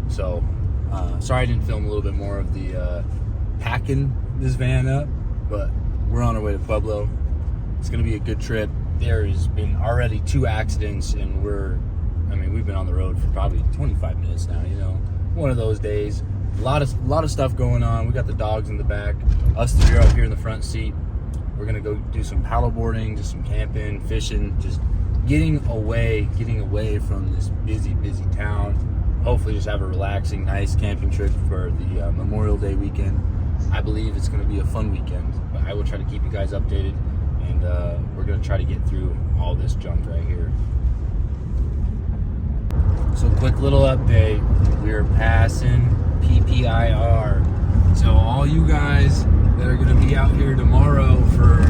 So sorry I didn't film a little bit more of the packing this van up, but we're on our way to Pueblo. It's gonna be a good trip. There has been already 2 accidents, and we've been on the road for probably 25 minutes now, you know. One of those days. A lot of stuff going on. We got the dogs in the back. Us 3 are up here in the front seat. We're gonna go do some paddleboarding, just some camping, fishing, just getting away from this busy town. Hopefully just have a relaxing, nice camping trip for the Memorial Day weekend. I believe it's gonna be a fun weekend, but I will try to keep you guys updated, and we're gonna try to get through all this junk right here. So quick little update, we're passing PPIR. So all you guys that are gonna be out here tomorrow for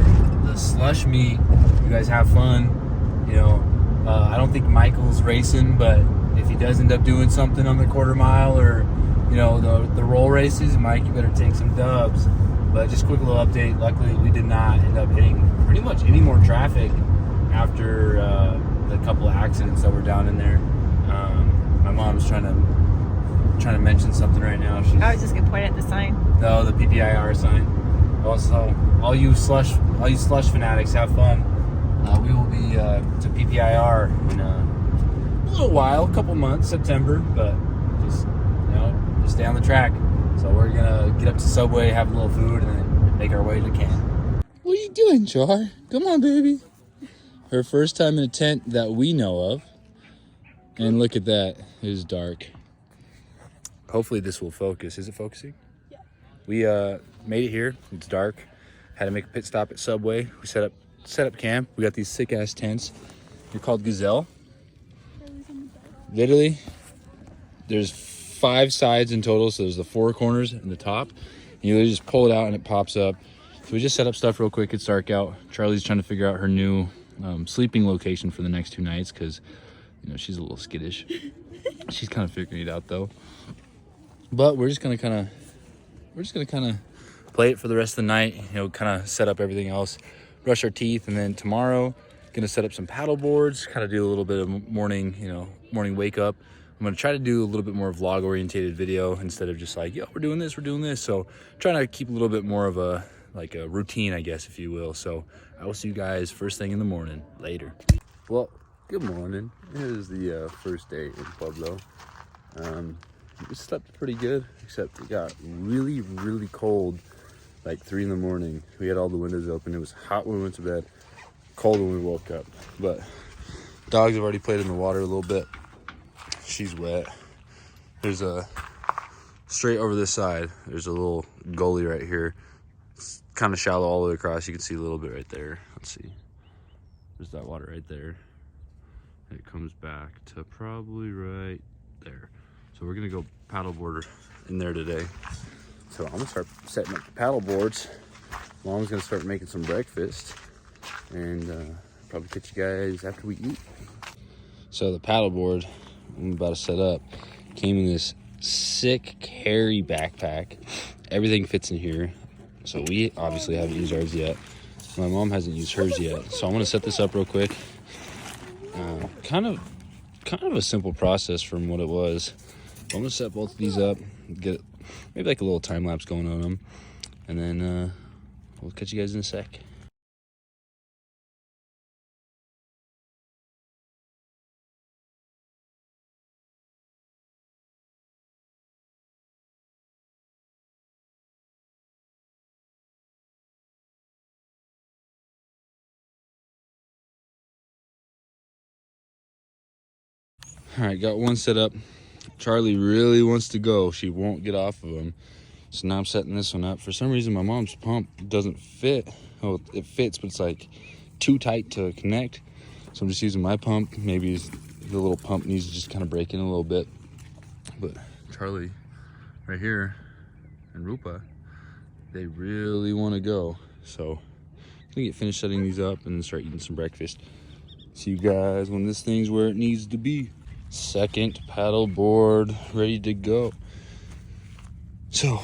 the slush meet, you guys have fun. You know, I don't think Michael's racing, but if he does end up doing something on the quarter mile or, you know, the roll races, Mike, you better take some dubs. But just quick little update, luckily we did not end up hitting pretty much any more traffic after the couple of accidents that were down in there. My mom's trying to mention something right now. I was just gonna point at the sign. No, the PPIR sign. Also, all you slush fanatics, have fun. We will be to PPIR in a little while, a couple months, September, but just stay on the track. So we're gonna get up to Subway, have a little food, and then make our way to camp. What are you doing, Char? Come on, baby. Her first time in a tent that we know of. And look at that, it is dark. Hopefully this will focus. Is it focusing? Yeah. We made it here. It's dark. Had to make a pit stop at Subway. We set up camp. We got these sick ass tents. They're called Gazelle. Literally, there's 5 sides in total, so there's the 4 corners and the top. And you literally just pull it out and it pops up. So we just set up stuff real quick. It's dark out. Charlie's trying to figure out her new sleeping location for the next 2 nights because, you know, she's a little skittish. She's kind of figuring it out though. But we're just gonna kind of play it for the rest of the night. You know, kind of set up everything else, brush our teeth, and then tomorrow gonna set up some paddle boards. Kind of do a little bit of morning wake up. I'm gonna try to do a little bit more vlog orientated video instead of just like, yo, we're doing this. So trying to keep a little bit more of a routine, I guess, if you will. So I will see you guys first thing in the morning. Later. Well, good morning. It is the first day in Pueblo. We slept pretty good, except it got really cold like 3 in the morning. We had all the windows open. It was hot when we went to bed, cold when we woke up. But dogs have already played in the water a little bit. She's wet. There's a straight over this side, there's a little gully right here. It's kind of shallow all the way across. You can see a little bit right there. Let's see, there's that water right there. It comes back to probably right there. So we're gonna go paddleboard in there today. So I'm gonna start setting up the paddle boards. Mom's gonna start making some breakfast, and probably catch you guys after we eat. So the paddle board I'm about to set up came in this sick carry backpack. Everything fits in here. So we obviously haven't used ours yet. My mom hasn't used hers yet. So I'm gonna set this up real quick. Kind of a simple process from what it was. I'm gonna set both of these up, get maybe like a little time lapse going on them, and then we'll catch you guys in a sec. All right, got one set up. Charlie really wants to go. She won't get off of him. So now I'm setting this one up. For some reason, my mom's pump doesn't fit. Oh, it fits, but it's like too tight to connect. So I'm just using my pump. Maybe the little pump needs to just kind of break in a little bit. But Charlie right here and Rupa, they really want to go. So I'm gonna get finished setting these up and then start eating some breakfast. See you guys when this thing's where it needs to be. Second paddle board ready to go. So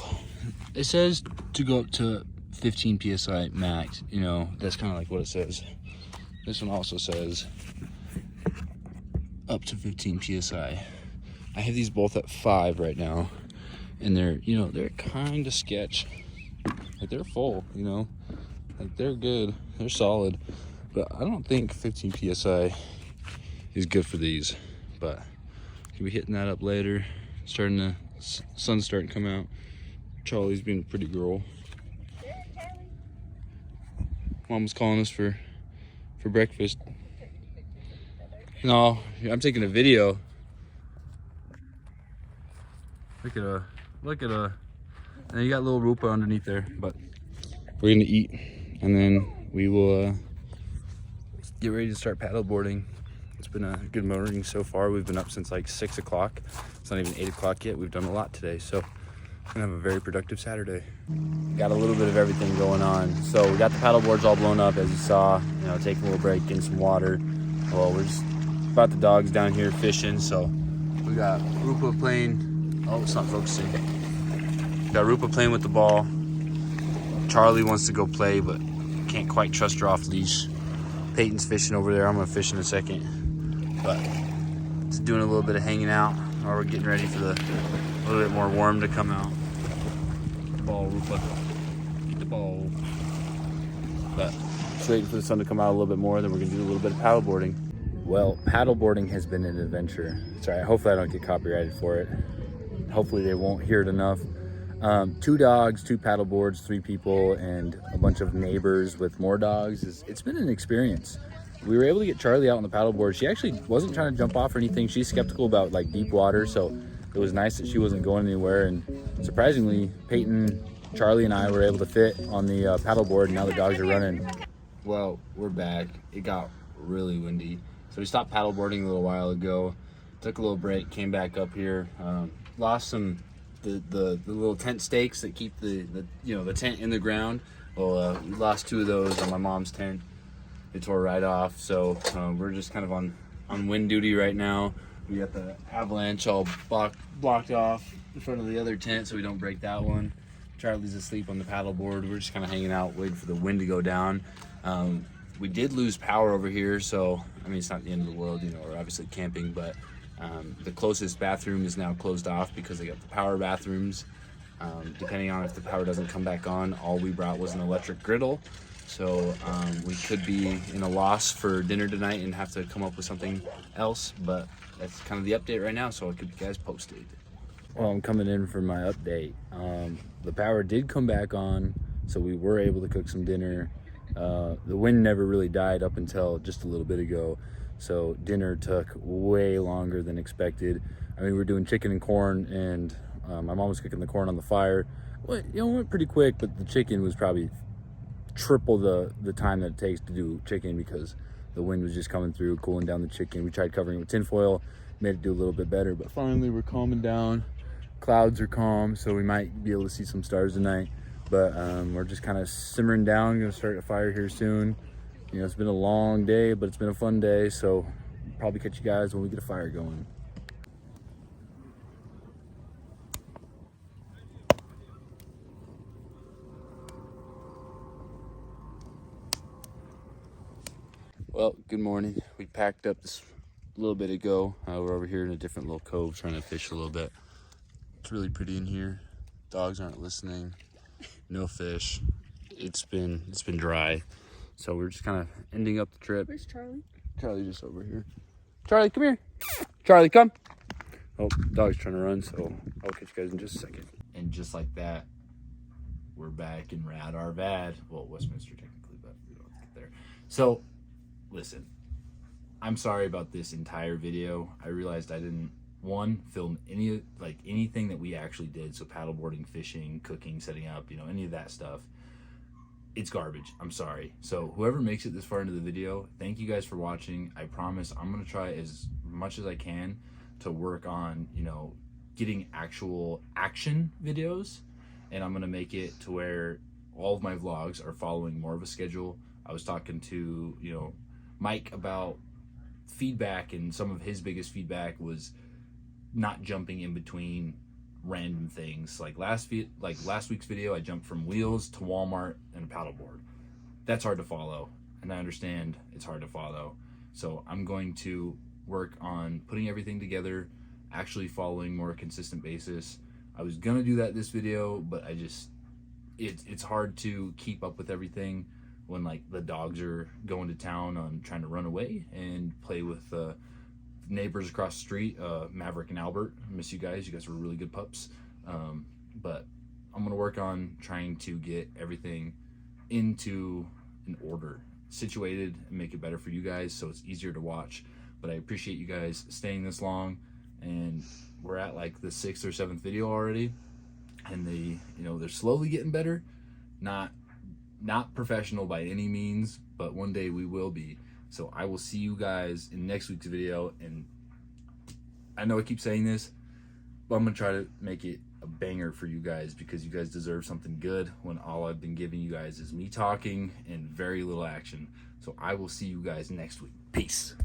it says to go up to 15 psi max. You know, that's kind of like what it says. This one also says up to 15 psi. I have these both at 5 right now, and they're, you know, they're kind of sketch. Like, they're full, you know, like they're good, they're solid, but I don't think 15 psi is good for these. But we'll be hitting that up later. Starting to, sun's starting to come out. Charlie's being a pretty girl. Mom's calling us for breakfast. No, I'm taking a video. Look at a. And you got little Rupa underneath there, but we're gonna eat, and then we will get ready to start paddleboarding. It's been a good morning so far. We've been up since like 6 o'clock. It's not even 8 o'clock yet. We've done a lot today, so we're gonna have a very productive Saturday. Got a little bit of everything going on. So we got the paddleboards all blown up, as you saw. You know, taking a little break, getting some water. Well, we're just about the dogs down here fishing. So we got Rupa playing. Oh, it's not focusing. Got Rupa playing with the ball. Charlie wants to go play, but can't quite trust her off leash. Peyton's fishing over there. I'm gonna fish in a second. But just doing a little bit of hanging out while we're getting ready for the little bit more warm to come out. Get the ball, Rupa. Get the ball. But just waiting for the sun to come out a little bit more, then we're gonna do a little bit of paddleboarding. Well, paddleboarding has been an adventure. Sorry, hopefully I don't get copyrighted for it. Hopefully they won't hear it enough. 2 dogs, 2 paddleboards, 3 people, and a bunch of neighbors with more dogs. It's been an experience. We were able to get Charlie out on the paddleboard. She actually wasn't trying to jump off or anything. She's skeptical about like deep water, so it was nice that she wasn't going anywhere. And surprisingly, Peyton, Charlie, and I were able to fit on the paddleboard, and now the dogs are running. Well, we're back. It got really windy, so we stopped paddleboarding a little while ago. Took a little break, came back up here. Lost some the little tent stakes that keep the tent in the ground. Well, we lost 2 of those on my mom's tent. They tore right off, so we're just kind of on wind duty right now. We got the avalanche all blocked off in front of the other tent so we don't break that one. Charlie's asleep on the paddleboard. We're just kind of hanging out, waiting for the wind to go down. We did lose power over here, so I mean, it's not the end of the world, you know, we're obviously camping, but the closest bathroom is now closed off because they got the power bathrooms. Depending on if the power doesn't come back on, all we brought was an electric griddle. So we could be in a loss for dinner tonight and have to come up with something else, but that's kind of the update right now, so I'll keep you guys posted. Well, I'm coming in for my update. The power did come back on, so we were able to cook some dinner. The wind never really died up until just a little bit ago. So dinner took way longer than expected. I mean, we were doing chicken and corn, and my mom was cooking the corn on the fire. Well, you know, it went pretty quick, but the chicken was probably triple the time that it takes to do chicken because the wind was just coming through, cooling down the chicken. We tried covering it with tinfoil, made it do a little bit better, but finally we're calming down. Clouds are calm, so we might be able to see some stars tonight. But we're just kind of simmering down. Gonna start a fire here soon. You know, it's been a long day, but it's been a fun day, so probably catch you guys when we get a fire going. Well, good morning. We packed up this a little bit ago. We're over here in a different little cove trying to fish a little bit. It's really pretty in here. Dogs aren't listening. No fish. It's been dry. So we're just kind of ending up the trip. Where's Charlie? Charlie's just over here. Charlie, come here. Charlie, come. Oh, dog's trying to run, so I'll catch you guys in just a second. And just like that, we're back in Rad our Vad. Well, Westminster technically, but we don't get there. So, listen, I'm sorry about this entire video. I realized I didn't, film anything that we actually did. So paddleboarding, fishing, cooking, setting up, you know, any of that stuff. It's garbage. I'm sorry. So whoever makes it this far into the video, thank you guys for watching. I promise I'm going to try as much as I can to work on, you know, getting actual action videos. And I'm going to make it to where all of my vlogs are following more of a schedule. I was talking to, you know, Mike about feedback, and some of his biggest feedback was not jumping in between random things. Like last week's video, I jumped from wheels to Walmart and a paddleboard. That's hard to follow, and I understand it's hard to follow. So I'm going to work on putting everything together actually following more consistent basis. I was gonna do that this video, but I just, it's hard to keep up with everything when like the dogs are going to town on trying to run away and play with neighbors across the street, Maverick and Albert. I miss you guys. You guys were really good pups. But I'm gonna work on trying to get everything into an order, situated, and make it better for you guys so it's easier to watch. But I appreciate you guys staying this long, and we're at like the 6th or 7th video already, and they're slowly getting better. Not professional by any means, but one day we will be. So I will see you guys in next week's video, and I know I keep saying this, but I'm gonna try to make it a banger for you guys, because you guys deserve something good when all I've been giving you guys is me talking and very little action. So I will see you guys next week. Peace.